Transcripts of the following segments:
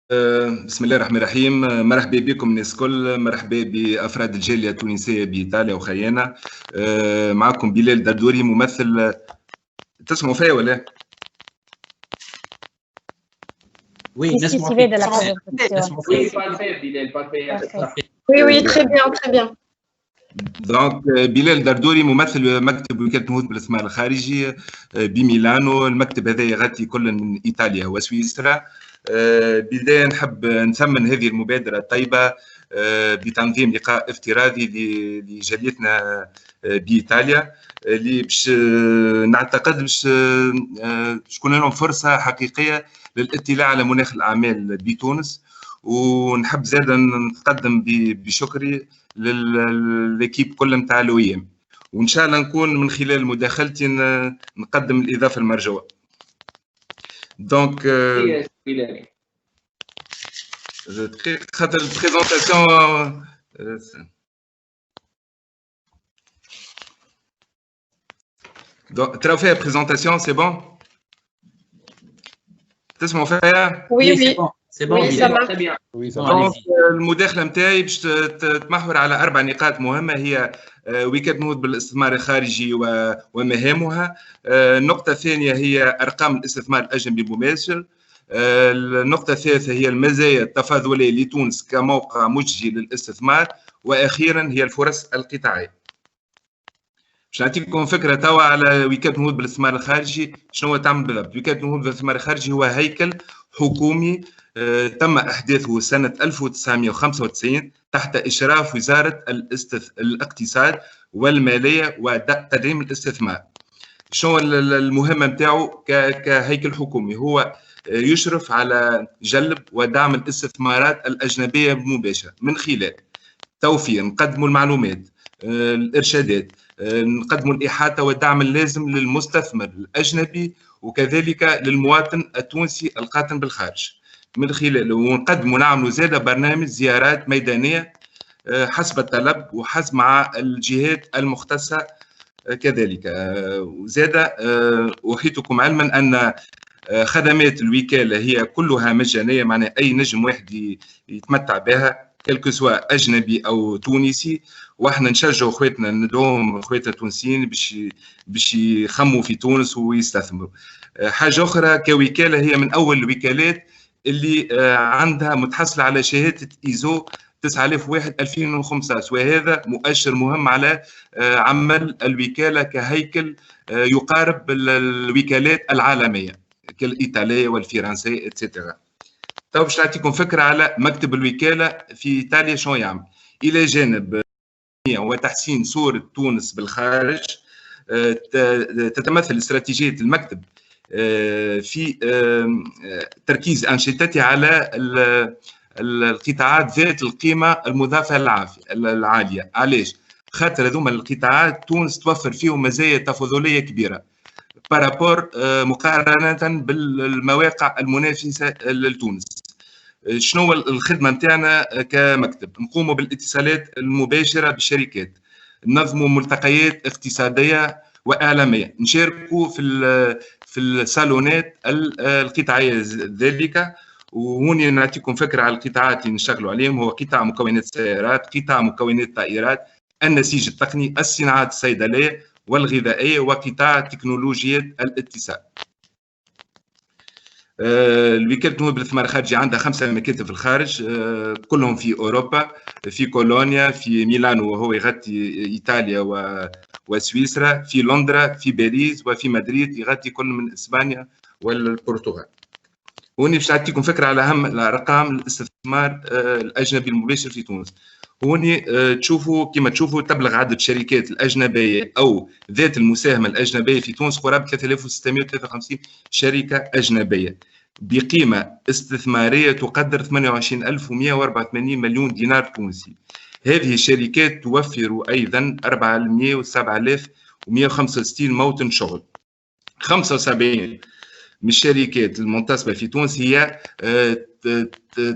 بسم الله الرحمن الرحيم. مرحبا بكم الناس الكل، مرحبا بافراد الجاليه التونسيه بايطاليا وخيانه. معكم بلال دردوري ممثل. تسمعوا فيا ولا؟ Oui, Si, si, vede la laisse-moi presentazione. faire. Oui, parfait, Bilal, parfait. Parfait. Oui, très bien, très bien. دونك بلال دردوري ممثل مكتب وكاله نهوض بالاستثمار الخارجي بميلانو. المكتب هذا يغطي كل من ايطاليا وسويسرا. بدايه نحب نثمن هذه المبادره الطيبه بتنظيم لقاء افتراضي لجاليتنا بايطاليا، اللي باش نعتقد باش تكون لهم فرصه حقيقيه للاطلاع على مناخ الاعمال بتونس. ونحب زادا نقدم بشكري للكيب كل نتاع الOIM، وان شاء الله نكون من خلال مداخلتي نقدم الاضافه المرجوه. دونك خاطر البريزونطاسيون تراو فيها بريزونطاسيون سي بون؟ تسمعوا فيها؟ Oui, oui. C'est bon, Oui, Bilal. ça marche. Très bien. Oui, ça دونك المداخله نتاعي باش تتمحور على 4 نقاط مهمه، هي وكاله نهوض بالاستثمار الخارجي ومهامها. النقطه الثانيه هي ارقام الاستثمار الاجنبي المباشر. النقطه الثالثه هي المزايا التفاضليه لتونس كموقع مجدي للاستثمار. واخيرا هي الفرص القطاعيه. باش نعطيكم فكره توا على وكاله نهوض بالاستثمار الخارجي شنو تعمل بالضبط. وكاله نهوض بالاستثمار الخارجي هو هيكل حكومي تم احداثه سنه 1995 تحت اشراف وزاره الاقتصاد والماليه وتدعيم الاستثمار. شنو المهمه نتاعو كهيكل حكومي؟ هو يشرف على جلب ودعم الاستثمارات الاجنبيه المباشره من خلال توفير، نقدموا المعلومات، الارشادات، نقدموا الإحاطة والدعم اللازم للمستثمر الأجنبي وكذلك للمواطن التونسي القاطن بالخارج من خلال، ونقدموا نعملوا زادة برنامج زيارات ميدانية حسب الطلب وحسب مع الجهات المختصة كذلك. وزادة أحيطكم علما أن خدمات الوكالة هي كلها مجانية، معناها أي نجم واحد يتمتع بها كلكو سواء أجنبي أو تونسي. واحنا نشجعوا اخواتنا، ندعوهم اخواتنا التونسيين باش يخموا في تونس ويستثمروا. حاجه اخرى كوكاله، هي من اول الوكالات اللي عندها متحصله على شهاده ايزو 9001/2015، وهذا مؤشر مهم على عمل الوكاله كهيكل يقارب الوكالات العالميه كالايطاليه والفرنسيه اتسيتيرا. طيب باش نعطيكم فكره على مكتب الوكاله في ايطاليا شنو يعمل. الى جانب وتحسين صورة تونس بالخارج، تتمثل استراتيجية المكتب في تركيز أنشطته على القطاعات ذات القيمة المضافة العالية. علاش؟ خاطر هذوما القطاعات تونس توفر فيهم مزايا تفاضلية كبيرة بارابور مقارنة بالمواقع المنافسة لتونس. شنو الخدمه نتاعنا كمكتب؟ نقوموا بالاتصالات المباشره بالشركات، ننظموا ملتقيات اقتصاديه واعلاميه، نشاركوا في الصالونات القطاعيه ذلك. وهوني نعطيكم فكره على القطاعات اللي نشتغلوا عليهم. هو قطاع مكونات السيارات، قطاع مكونات الطائرات، النسيج التقني، الصناعات الصيدليه والغذائيه، وقطاع تكنولوجيات الاتصال. الوكالة نهوض بالاستثمار الخارجي عندها 5 مكاتب في الخارج، كلهم في أوروبا، في كولونيا، في ميلانو وهو يغطي إيطاليا وسويسرا، في لندرا، في باريس، وفي مدريد يغطي كل من إسبانيا والبرتغال. هوني باش نعطيكم فكرة على أهم الأرقام الاستثمار الأجنبي المباشر في تونس. هوني تشوفوا كما تشوفوا تبلغ عدد الشركات الأجنبية أو ذات المساهمة الأجنبية في تونس قرابة 3653 شركة أجنبية بقيمة استثمارية تقدر 28184 مليون دينار تونسي. هذه الشركات توفر أيضا 407165 موطن شغل. 75 من الشركات المنتصبة في تونس هي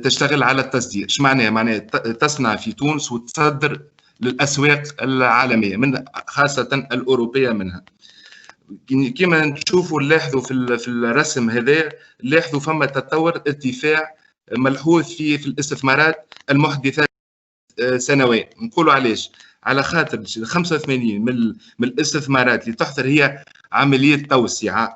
تشتغل على التصدير. ايش معناها؟ معناها تصنع في تونس وتصدر للأسواق العالمية من خاصة الأوروبية منها. كما نشوفوا نلاحظوا في الرسم هذا، نلاحظوا فما تطور ارتفاع ملحوظ في الاستثمارات المحدثة سنويا. نقولوا علاش؟ على خاطر 85 من الاستثمارات اللي تحضر هي عملية توسعة.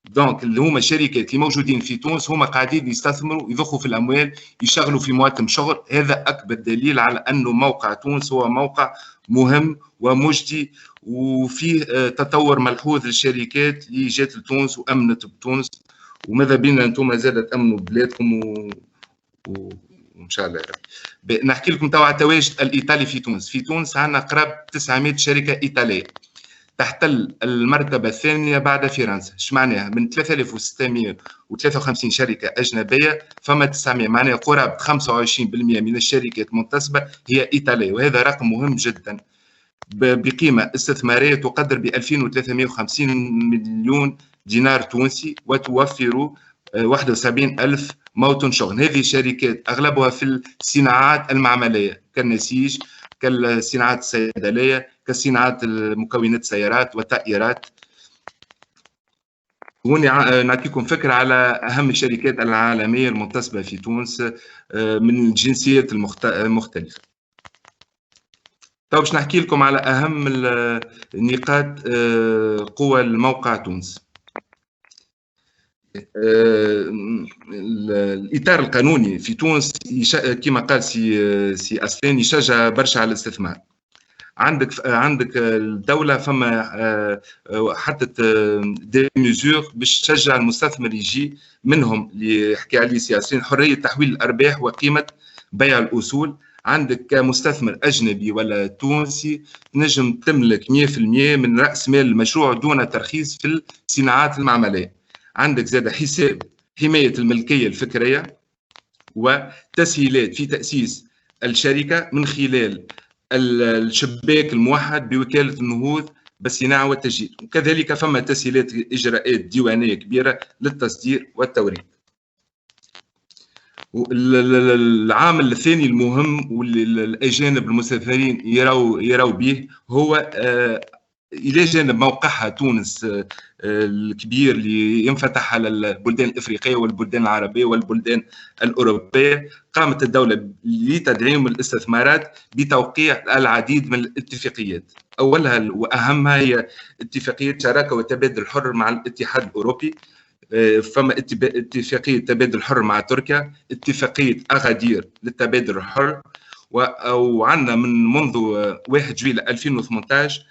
دونك اللي هما الشركات اللي موجودين في تونس هما قاعدين يستثمروا، يضخوا في الاموال، يشغلوا في مواتم شغل. هذا اكبر دليل على انه موقع تونس هو موقع مهم ومجدي وفيه تطور ملحوظ للشركات اللي جات لتونس وامنت بتونس. وماذا بينا انتم زاد تامنوا ببلادكم وان شاء الله. نحكي لكم توا على التواجد الايطالي في تونس. في تونس عندنا قراب 900 شركه ايطاليه تحتل المرتبة الثانية بعد فرنسا. ايش معناها؟ من 3653 شركة أجنبية فما 900، معناها قرابة 25% من الشركات المنتسبة هي إيطالية، وهذا رقم مهم جدا بقيمة استثمارية تقدر ب 2350 مليون دينار تونسي وتوفر 71,000 موطن شغل. هذه الشركات أغلبها في الصناعات المعملية كالنسيج، كالصناعات الصيدلية، كصناعات مكونات السيارات والطائرات. هوني نعطيكم فكرة على أهم الشركات العالمية المنتسبة في تونس من الجنسيات المختلفة. طيب باش نحكي لكم على أهم نقاط قوى الموقع تونس. الإطار القانوني في تونس كما قال سي أسلان يشجع برشا على الاستثمار. عندك الدوله فما حطت دي ميزور باش تشجع المستثمر يجي، منهم اللي يحكي عليه سياسيين حريه تحويل الارباح وقيمه بيع الاصول. عندك كمستثمر اجنبي ولا تونسي تنجم تملك 100% من راس مال المشروع دون ترخيص في الصناعات المعمليه. عندك زاد حساب حمايه الملكيه الفكريه وتسهيلات في تاسيس الشركه من خلال الشباك الموحد بوكالة النهوض بالصناعة والتجهيز، وكذلك فما تسهيلات إجراءات ديوانية كبيرة للتصدير والتوريد. العامل الثاني المهم واللي الأجانب المستثمرين يراو به هو إلى جانب موقعها تونس الكبير اللي ينفتح على البلدان الإفريقية والبلدان العربية والبلدان الأوروبية، قامت الدولة لتدعيم الاستثمارات بتوقيع العديد من الاتفاقيات. أولها وأهمها هي اتفاقية شراكة وتبادل حر مع الاتحاد الأوروبي، فما اتفاقية تبادل حر مع تركيا، اتفاقية أغادير للتبادل الحر. وعندنا منذ 1 جويلية 2018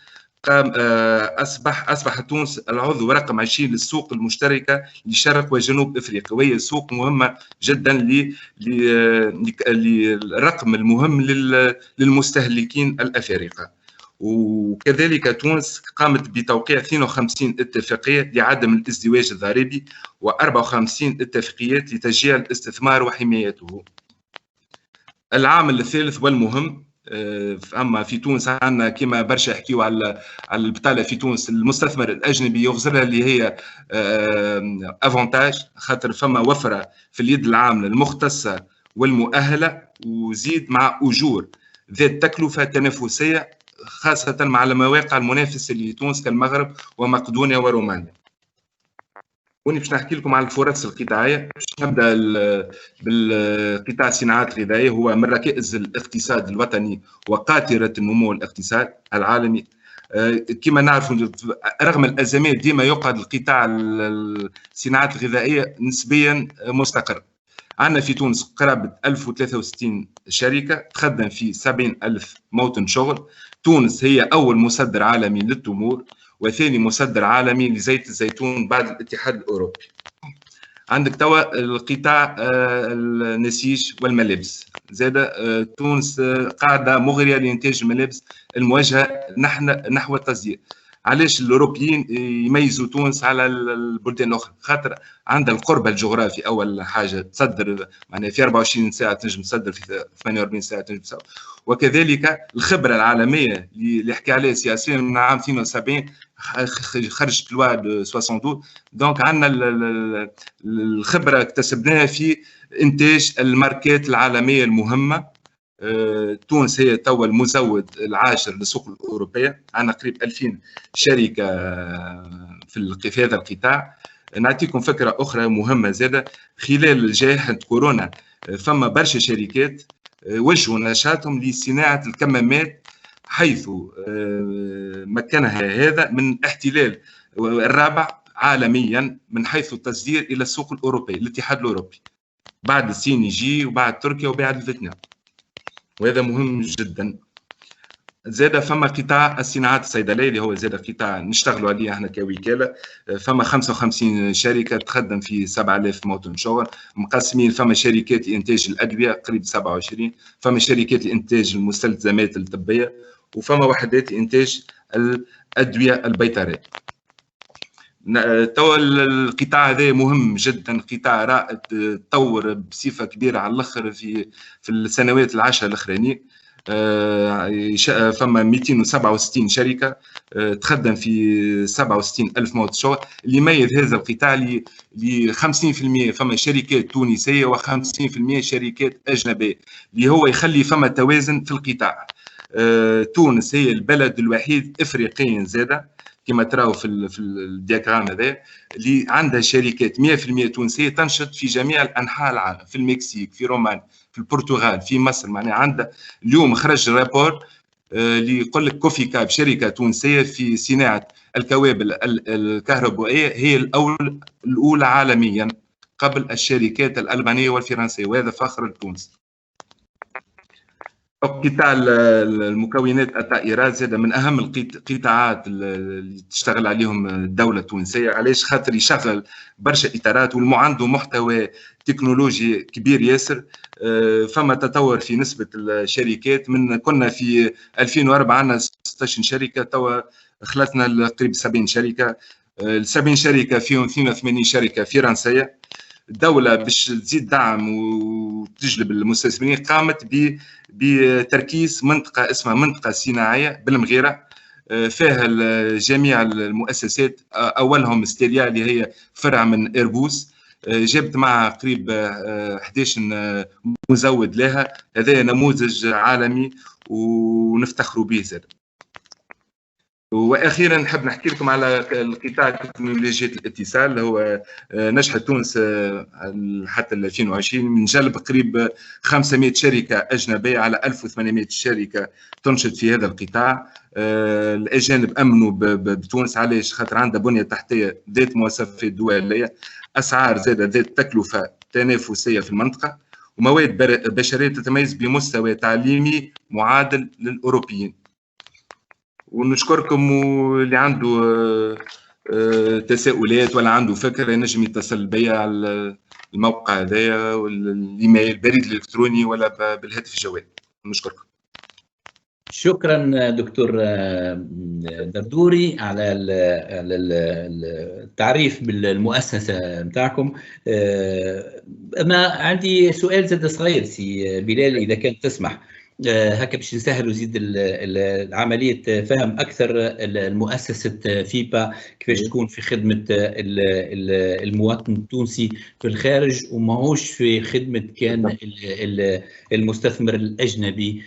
أصبح تونس العضو رقم 20 للسوق المشتركة لشرق وجنوب أفريقيا، وهي سوق مهمة جدا للرقم المهم للمستهلكين الأفارقة. وكذلك تونس قامت بتوقيع 52 اتفاقية لعدم الازدواج الضريبي و54 اتفاقيات لتشجيع الاستثمار وحمايته. العامل الثالث والمهم، اما في تونس عندنا كما برشا يحكيوا على البطاله في تونس، المستثمر الاجنبي يغزرها اللي هي افونتاج، خاطر فما وفره في اليد العامله المختصه والمؤهله، وزيد مع اجور ذات تكلفه تنافسيه خاصه مع المواقع المنافسه لتونس كالمغرب ومقدونيا ورومانيا. وني باش نحكي لكم على الفرص القطاعيه. باش نبدا بالقطاع الصناعات الغذائيه، هو من ركائز الاقتصاد الوطني وقاطره النمو الاقتصاد العالمي. كما نعرف رغم الازمات ديما يقعد القطاع الصناعات الغذائيه نسبيا مستقر. عندنا في تونس قرابه 1063 شركه تخدم في 70,000 موطن شغل. تونس هي اول مصدر عالمي للتمور وثاني مصدر عالمي لزيت الزيتون بعد الاتحاد الأوروبي. عندك توا القطاع النسيج والملابس، زاد تونس قاعدة مغرية لإنتاج الملابس الموجهة نحو التصدير. علاش الأوروبيين يميزوا تونس على البلدان الأخرى؟ خاطر عندها القرب الجغرافي. أول حاجة تصدر معناها في 24 ساعة تنجم تصدر، في 48 ساعة تنجم تصدر. وكذلك الخبرة العالمية اللي حكى عليها سياسيا من عام 72 خرجت لوا 72. دونك عندنا الخبرة اكتسبناها في إنتاج الماركات العالمية المهمة. تونس هي توا المزود العاشر للسوق الأوروبية، عندنا قريب 2000 شركة في هذا القطاع. نعطيكم فكرة أخرى مهمة زادة، خلال جائحة كورونا فما برشا شركات وجهوا نشاطهم لصناعة الكمامات، حيث مكنها هذا من احتلال الرابع عالميا من حيث التصدير إلى السوق الأوروبي، الاتحاد الأوروبي، بعد الصين يجي وبعد تركيا وبعد فيتنام، وهذا مهم جدا. زاد فما قطاع الصناعات الصيدليه اللي هو زاد قطاع نشتغلوا عليه احنا كوكاله، فما 55 شركه تخدم في 7000 موطن شغل مقسمين. فما شركات لانتاج الادويه قريب 27، فما شركات لانتاج المستلزمات الطبيه، وفما وحدات لانتاج الادويه البيطريه. توا القطاع هذا مهم جدا، قطاع رائد، تطور بصفه كبيره على الاخر في السنوات العشر الاخرانيين. فما 267 شركه تخدم في 67 ألف موطن شغل. اللي يميز هذا القطاع ل 50% فما شركات تونسيه و50% شركات اجنبيه، اللي هو يخلي فما توازن في القطاع. تونس هي البلد الوحيد افريقيا زاده كما تراو في الدياغرام هذا، اللي عندها شركات 100% تونسيه تنشط في جميع انحاء العالم، في المكسيك، في رومانيا، في البرتغال، في مصر. معناها عندها اليوم خرج رابور اللي يقول لك كوفي كاب شركه تونسيه في صناعه الكوابل الكهربائيه هي الاولى عالميا قبل الشركات الالمانيه والفرنسيه، وهذا فخر لتونس. قطاع المكونات الطائرات زاد من اهم القطاعات اللي تشتغل عليهم الدوله التونسيه. علاش؟ خاطر يشغل برشا اطارات عنده محتوى تكنولوجي كبير ياسر. فما تطور في نسبه الشركات، من كنا في 2004 عندنا 16 شركه، توا خلصنا قريب 70 شركه. ال 70 شركه فيهم 82 شركه فرنسيه. الدولة باش تزيد دعم وتجلب المستثمرين قامت بتركيز منطقة اسمها منطقة صناعية بالمغيرة، فيها جميع المؤسسات، أولهم ستيليا اللي هي فرع من إيربوس، جابت معها قريب 11 مزود لها. هذا نموذج عالمي ونفتخروا به زاد. واخيرا نحب نحكي لكم على القطاع تكنولوجيا الاتصال. هو نجحت تونس حتى 2020 من جلب قريب 500 شركه اجنبيه على 1800 شركه تنشط في هذا القطاع. الاجانب امنوا بتونس. علاش؟ خاطر عندها بنيه تحتيه ذات مواصفات دوليه، اسعار زاده ذات تكلفه تنافسيه في المنطقه، ومواد بشريه تتميز بمستوى تعليمي معادل للاوروبيين. ونشكركم، واللي عنده تساؤلات ولا عنده فكره ينجم يتصل بيا على الموقع هذايا والايميل البريد الالكتروني ولا بالهاتف الجوال. نشكركم. شكرا دكتور دردوري على التعريف بالمؤسسه نتاعكم. اما عندي سؤال زاد صغير سي بلال اذا كان تسمح، هكا باش نسهلوا زيد عمليه فهم اكثر المؤسسه فيبا كيفاش تكون في خدمه المواطن التونسي في الخارج وماهوش في خدمه كان المستثمر الاجنبي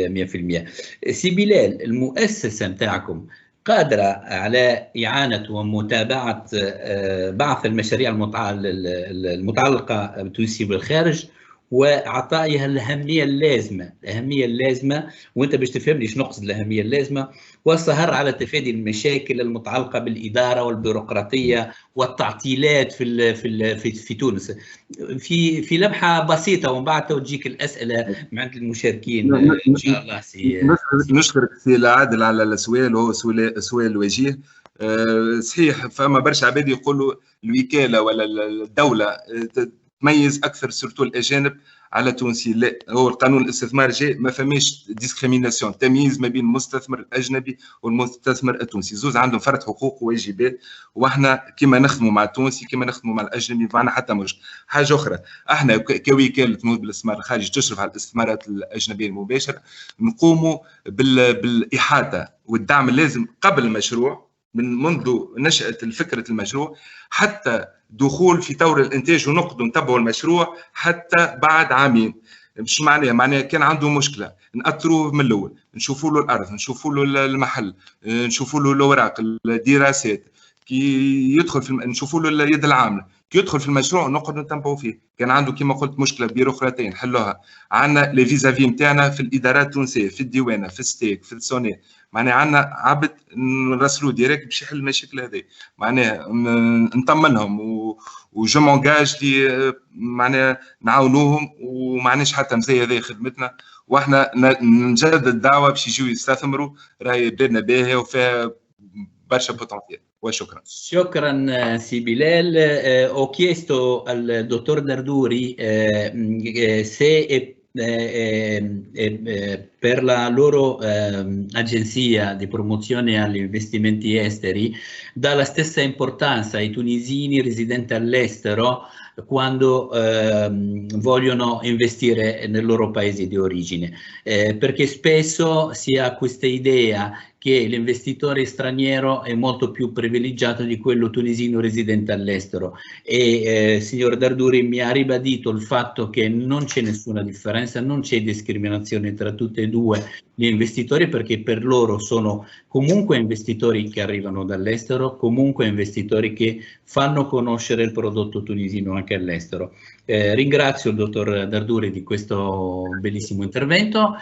100%. سي بلال، المؤسسه نتاعكم قادره على اعانه ومتابعه بعض المشاريع المتعلقه بتونسي بالخارج واعطائها الاهميه اللازمه، وانت باش تفهم ليش نقصد الاهميه اللازمه، والسهر على تفادي المشاكل المتعلقه بالاداره والبيروقراطيه والتعطيلات في تونس. في لمحه بسيطه ومن بعد تجيك الاسئله من عند المشاركين ان شاء الله. نشكرك سي العادل على السؤال، وهو سؤال وجيه. صحيح فما برشا عباد يقولوا الوكاله ولا الدوله تميز اكثر سورتو الاجانب على تونسي. لا، هو القانون الاستثمار جاء ما فماش ديسكريميناسيون، تمييز ما بين المستثمر الاجنبي والمستثمر التونسي، زوز عندهم فرد حقوق وواجبات، واحنا كما نخدموا مع التونسي كما نخدموا مع الاجنبي معنا حتى مش حاجه اخرى. احنا كوكاله نهوض بالاستثمار الخارجي تشرف على الاستثمارات الاجنبيه المباشره، نقوموا بالاحاطه والدعم اللازم قبل المشروع، منذ نشأة فكرة المشروع حتى دخول في طور الانتاج، ونقدم نتبعوا المشروع حتى بعد عامين. مش معناها كان عنده مشكله نأثروه من الاول، نشوفوا له الارض، نشوفوا له المحل، نشوفوا له الاوراق، الدراسات، كي يدخل في نشوفوا له اليد العامله، كي يدخل في المشروع نقعد نتنبؤوا فيه. كان عنده كما قلت مشكله بيروقراطيه نحلوها. عندنا لي فيزافي نتاعنا في الادارات التونسيه، في الديوانه، في الستيك، في السوني، معناها عندنا عبد نرسلوه ديريكت باش يحل المشاكل هذه. معناها نطمنهم وجو مونجاج لي معناها نعاونوهم، ومعناش حتى مزايا هذه خدمتنا، واحنا نجدد الدعوه باش يجيو يستثمروا. راهي بلادنا باهيه وفيها برشا بوتنسيال. وشكرا. شكرا سي بلال. Ho chiesto al dottor Darduri se per la loro agenzia di promozione agli investimenti esteri dà la stessa importanza ai tunisini residenti all'estero quando vogliono investire nel loro paese di origine, perché spesso si ha questa idea che l'investitore straniero è molto più privilegiato di quello tunisino residente all'estero, e signor Darduri mi ha ribadito il fatto che non c'è nessuna differenza, non c'è discriminazione tra tutti e due gli investitori, perché per loro sono comunque investitori che arrivano dall'estero, comunque investitori che fanno conoscere il prodotto tunisino anche all'estero. Ringrazio il dottor Darduri di questo bellissimo intervento.